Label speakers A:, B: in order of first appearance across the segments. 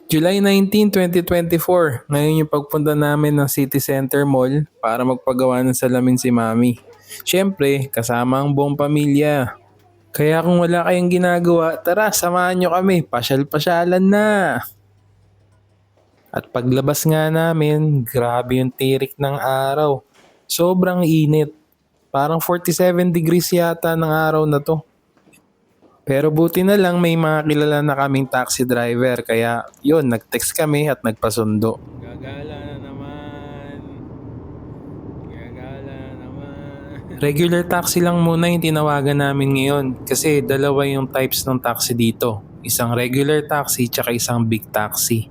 A: July 19, 2024. Ngayon yung pagpunta namin ng City Center Mall para magpagawa ng salamin si Mami. Siyempre, kasama ang buong pamilya. Kaya kung wala kayong ginagawa, tara samahan nyo kami, pasyal-pasyalan na. At paglabas nga namin, grabe yung tirik ng araw. Sobrang init. Parang 47 degrees yata ng araw na to. Pero buti na lang may mga kilala na kaming taxi driver kaya yun, nag-text kami at nagpasundo. Gagala na naman. Gagala na naman. Regular taxi lang muna yung tinawagan namin ngayon kasi dalawa yung types ng taxi dito. Isang regular taxi tsaka isang big taxi.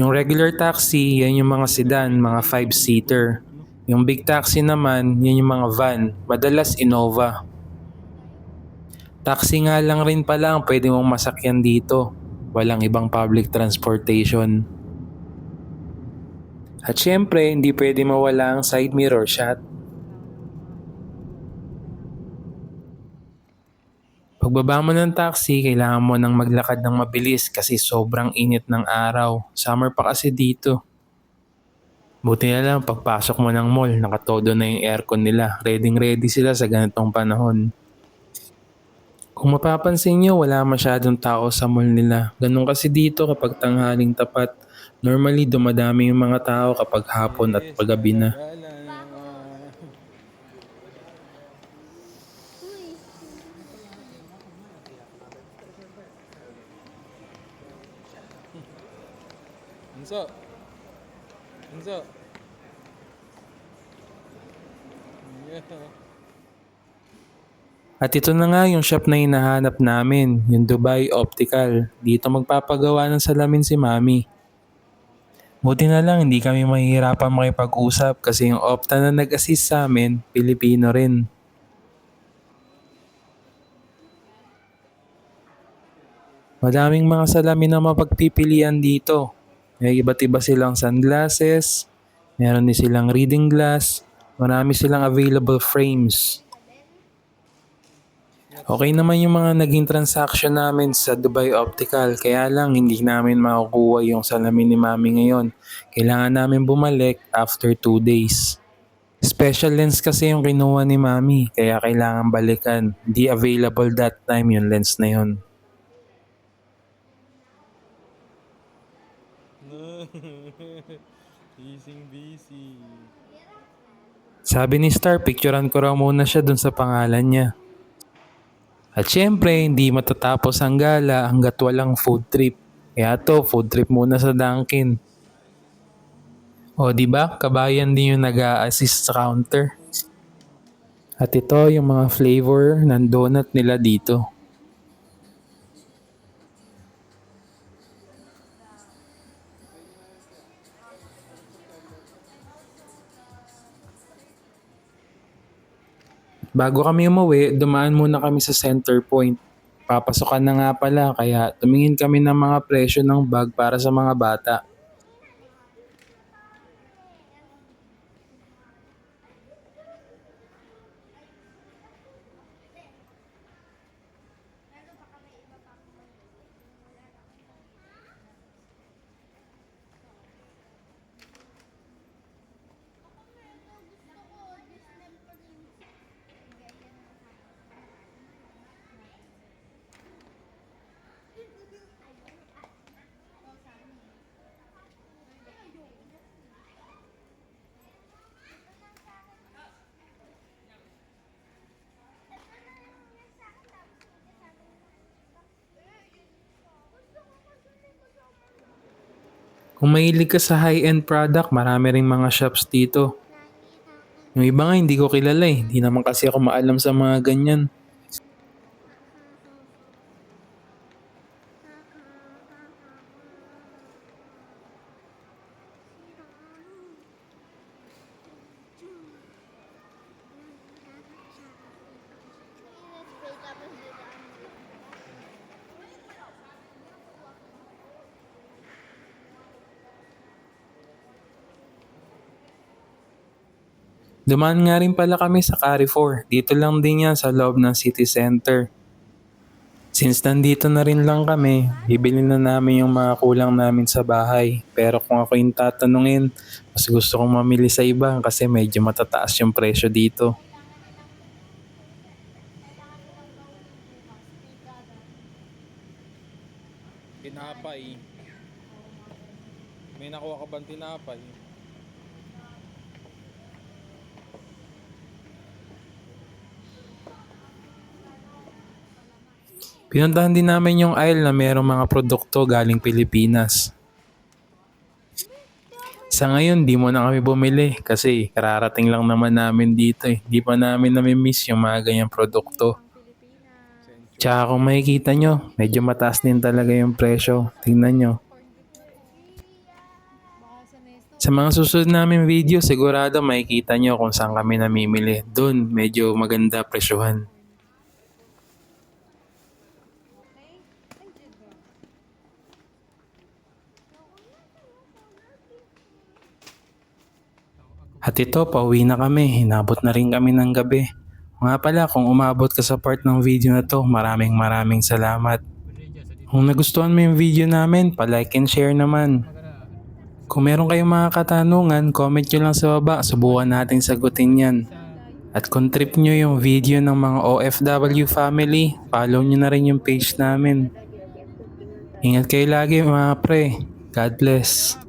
A: Yung regular taxi, yan yung mga sedan, mga 5-seater. Yung big taxi naman, yan yung mga van, madalas Innova. Taxi nga lang rin pala ang pwede mong masakyan dito. Walang ibang public transportation. At syempre, hindi pwede mawala ang side mirror shot. Pagbaba mo ng taxi, kailangan mo nang maglakad ng mabilis kasi sobrang init ng araw. Summer pa kasi dito. Buti na lang pagpasok mo ng mall, nakatodo na yung aircon nila. Ready sila sa ganitong panahon. Kung mapapansin nyo, wala masyadong tao sa mall nila. Ganun kasi dito kapag tanghaling tapat. Normally, dumadami yung mga tao kapag hapon at paggabi na. Unso? Unso? At ito na nga yung shop na hinahanap namin, yung Dubai Optical. Dito magpapagawa ng salamin si Mami. Buti na lang hindi kami mahihirapan makipag-usap kasi yung Opta na nag-assist sa amin, Pilipino rin. Madaming mga salamin na mapagpipilian dito. May iba't iba silang sunglasses, meron din silang reading glass, marami silang available frames. Okay naman yung mga naging transaction namin sa Dubai Optical, kaya lang hindi namin makukuha yung salamin ni Mami ngayon. Kailangan namin bumalik after 2 days. Special lens kasi yung kinuha ni Mami, kaya kailangan balikan. Di available that time yung lens na yun. Busy. Sabi ni Star, picturean ko raw muna siya dun sa pangalan niya. At syempre, hindi matatapos ang gala hanggat walang food trip. Kaya to, food trip muna sa Dunkin. O di ba? Kabayan din yung nag-a-assist sa counter. At ito yung mga flavor ng donut nila dito. Bago kami umuwi, dumaan muna kami sa Center Point. Papasokan na nga pala kaya tumingin kami ng mga presyo ng bag para sa mga bata. Kung mahilig ka sa high-end product, marami ring mga shops dito. Yung iba nga hindi ko kilala eh. Hindi naman kasi ako maalam sa mga ganyan. Dumaan nga rin pala kami sa Carrefour. Dito lang din yan sa loob ng city center. Since nandito na rin lang kami, bibili na namin yung mga kulang namin sa bahay. Pero kung ako yung tatanungin, mas gusto kong mamili sa iba kasi medyo matataas yung presyo dito. Tinapay. May nakuha ka bang tinapay? Pinuntahan din namin yung aisle na mayroong mga produkto galing Pilipinas. Sa ngayon, di mo na kami bumili kasi kararating lang naman namin dito eh. Di pa namin nami-miss yung mga ganyang produkto. Tsaka kung makikita nyo, medyo mataas din talaga yung presyo. Tingnan nyo. Sa mga susunod namin video, sigurado makikita nyo kung saan kami namimili. Doon, medyo maganda presyohan. At ito, pauwi na kami. Inabot na rin kami ng gabi. Nga pala, kung umabot ka sa part ng video na to, maraming salamat. Kung nagustuhan mo yung video namin, pa-like and share naman. Kung meron kayong mga katanungan, comment nyo lang sa baba. Subukan natin sagutin yan. At kung trip nyo yung video ng mga OFW family, follow nyo na rin yung page namin. Ingat kayo lagi mga pre. God bless.